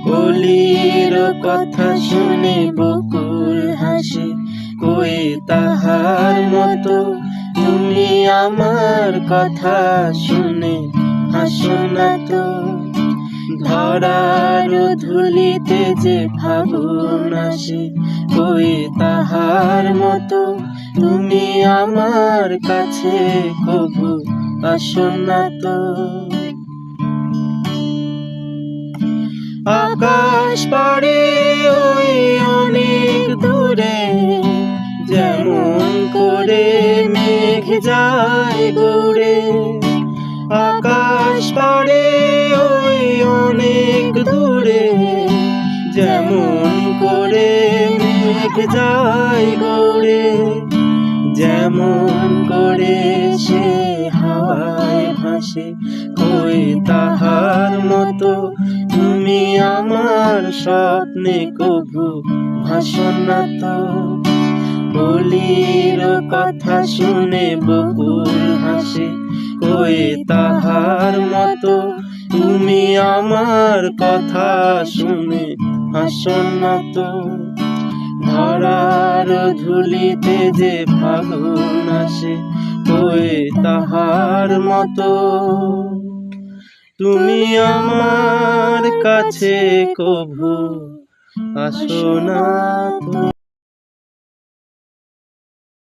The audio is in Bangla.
কলির কথা শুনে বকুল হাসে, কই তাহার মতো তুমি আমার কথা শুনে হাসো না তো। ধরার ধুলিতে যে ফাগুন আসে, কই তাহার মতো তুমি আমার কাছে কবু আসো না তো। আকাশ পাড়ে ওই অনেক দূরে, যেমন করে মেঘ যায় গড়ে। আকাশ পাড়ে ওই অনেক দূরে, যেমন করে মেঘ যায় গড়ে। যেমন করে সে হাওয়ায় ভাসে, কই তাহার মতো তুমি আমার স্বপ্নে কভু ভাসো না তো। কলির কথা শুনে বকুল হাসে, কই তাহার মতো তুমি আমার কথা শুনে হাসো না তো। ধরার ধুলিতে যে ফাগুন আসে, কই তাহার মতো তুমি আমার কাছে কভু আসো না তো।